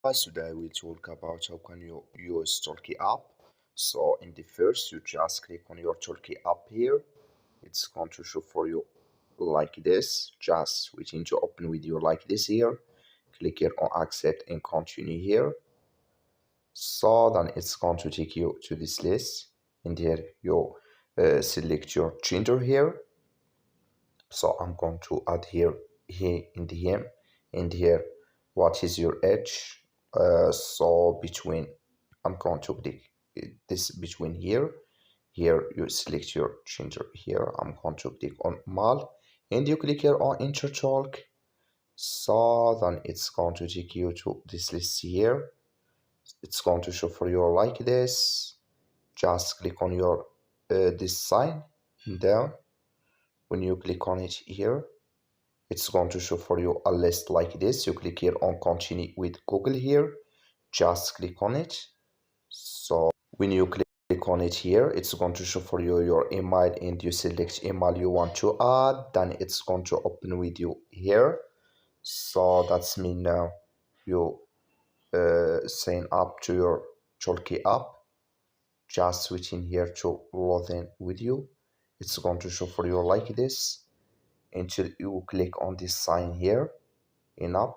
Today we'll talk about how can you use Talkie app. So in the first, you just click on your Talkie app here. It's going to show for you like this. Just waiting to open with you like this here. Click here on accept and continue here. So then it's going to take you to this list. And here you select your gender here. So I'm going to add here in the M, and here what is your age. So between, I'm going to click this between here you select your gender here. I'm going to click on male, and you click here on enter talk. So then it's going to take you to this list here. It's going to show for you like this. Just click on your this sign down. When you click on it here, it's going to show for you a list like this. You click here on continue with Google here. Just click on it. So when you click on it here, it's going to show for you your email, and you select email you want to add. Then it's going to open with you here. So that's me now. You sign up to your Talkie app. Just switch in here to log in with you. It's going to show for you like this until you click on this sign here in app.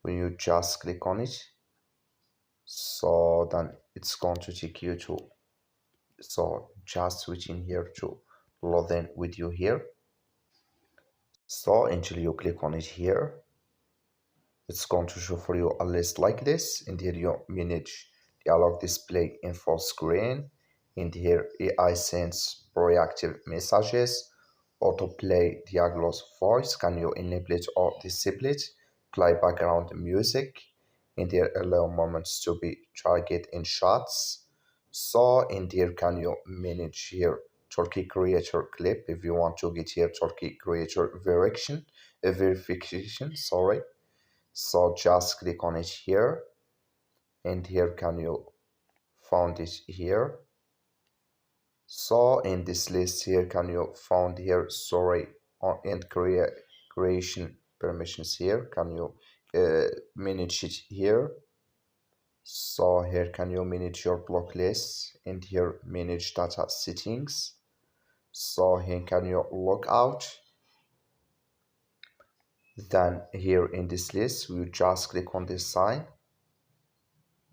When you just click on it, so then it's going to take you to, so just switch in here to log in with you here. So until you click on it here, it's going to show for you a list like this. And here you manage dialog display in full screen. And here AI sends proactive messages, autoplay dialog's voice, can you enable it or disable it, play background music, and here allow moments to be targeted in shots. So in here can you manage here Talkie creator clip if you want to get here Talkie creator verification, sorry. So just click on it here, and here can you found it here. So in this list here can you found here, sorry, on and creation permissions here, can you manage it here. So here can you manage your block list, and here manage data settings. So here can you log out. Then here in this list you just click on this sign,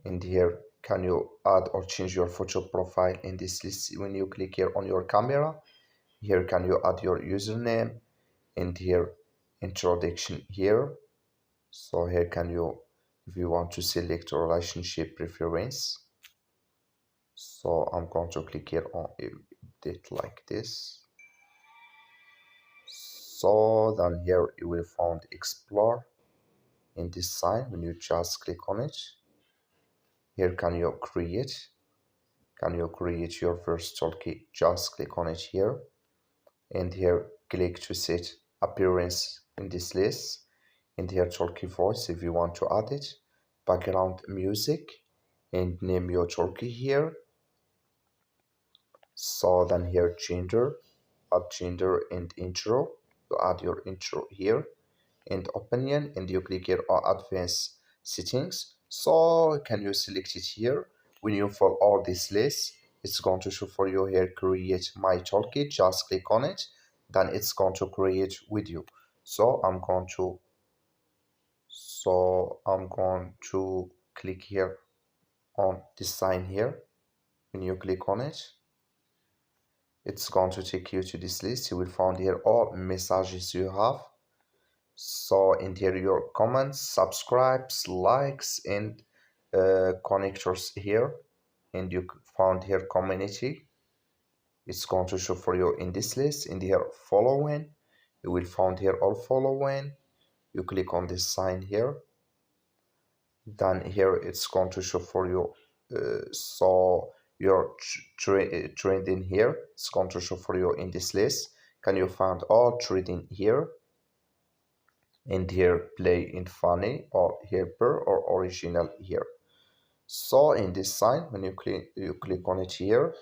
and here can you add or change your photo profile in this list. When you click here on your camera, here can you add your username, and here introduction here. So here can you, if you want to select a relationship preference, so I'm going to click here on it like this. So then here you will find explore in this sign. When you just click on it, here can you create your first Talkie. Just click on it here, and here click to set appearance in this list, and here Talkie voice if you want to add it, background music, and name your Talkie here. So then here gender, add gender and intro. You add your intro here, and opinion, and you click here on advanced settings. So can you select it here. When you follow all this list, it's going to show for you here create my Talkie. Just click on it, then it's going to create with you. So I'm going to click here on this sign here. When you click on it, it's going to take you to this list. You will find here all messages you have. So in here your comments, subscribes, likes, and connectors here, and you found here community. It's going to show for you in this list. In here following, you will find here all following. You click on this sign here, then here it's going to show for you so your trending here. It's going to show for you in this list. Can you find all trading here, and here play in funny or hyper or original here. So in this sign, when you click on it here,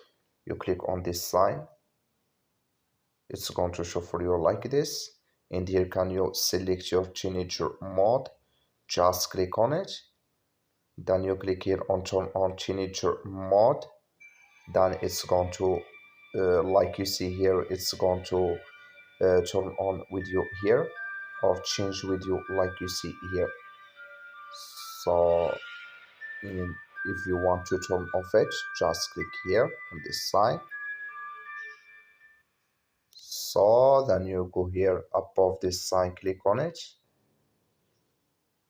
you click on this sign, it's going to show for you like this. And here can you select your teenager mode. Just click on it, Then you click here on turn on teenager mode. Then it's going to like you see here, it's going to turn on with you here or change with you like you see here. So if you want to turn off it, just click here on this side. So then you go here above this sign, click on it,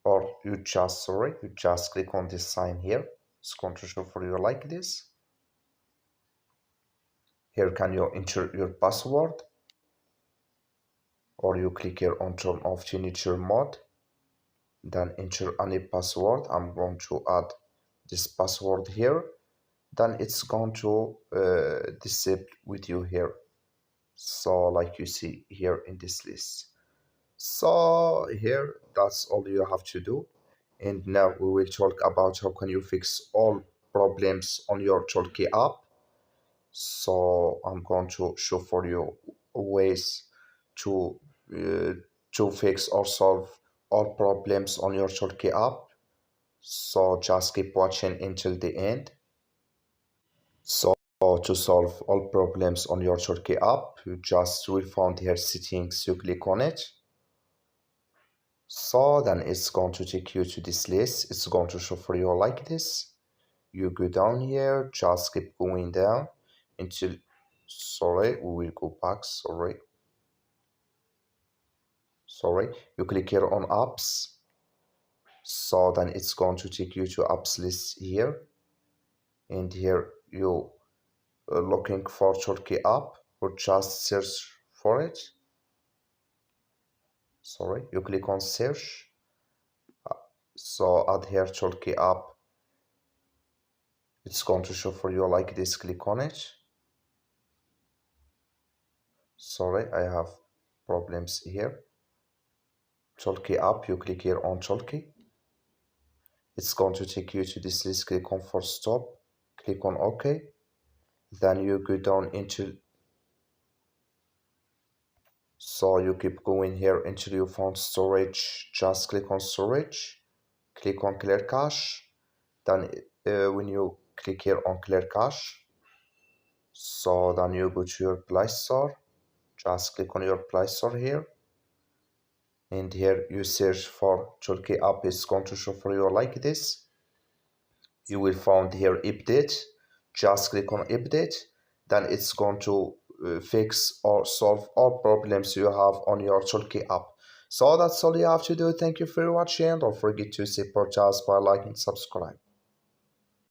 or you just click on this sign here. It's going to show for you like this. Here can you enter your password, or you click here on turn off signature mode, then enter any password. I'm going to add this password here. Then it's going to disable with you here. So like you see here in this list. So here that's all you have to do. And now we will talk about how can you fix all problems on your Talkie app. So I'm going to show for you ways to uh, to fix or solve all problems on your Talkie app. So just keep watching until the end. So to solve all problems on your Talkie app, you just will find here settings, you click on it. So then it's going to take you to this list. It's going to show for you like this. You go down here, just keep going down until, sorry, we will go back, sorry. You click here on apps. So then it's going to take you to apps list here. And here you looking for Talkie app or just search for it. Sorry, you click on search. So add here Talkie app. It's going to show for you like this. Click on it. Sorry, I have problems here. Talkie app, you click here on Talkie. It's going to take you to this list. Click on for stop. Click on OK. Then you go down into, so you keep going here until you found storage. Just click on storage. Click on clear cache. Then when you click here on clear cache, so then you go to your Play Store. Just click on your Play Store here, and here you search for Talkie app. It's going to show for you like this. You will find here update. Just click on update. Then it's going to fix or solve all problems you have on your Talkie app. So that's all you have to do. Thank you for watching. Don't forget to support us by liking and subscribe.